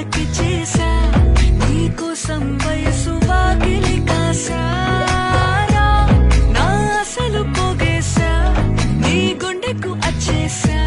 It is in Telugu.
గోడకి చేసా నీకోసం వయసు వాకిలి కాసారా నా అసలు పోగేశా నీ గుండెకు అచ్చేసా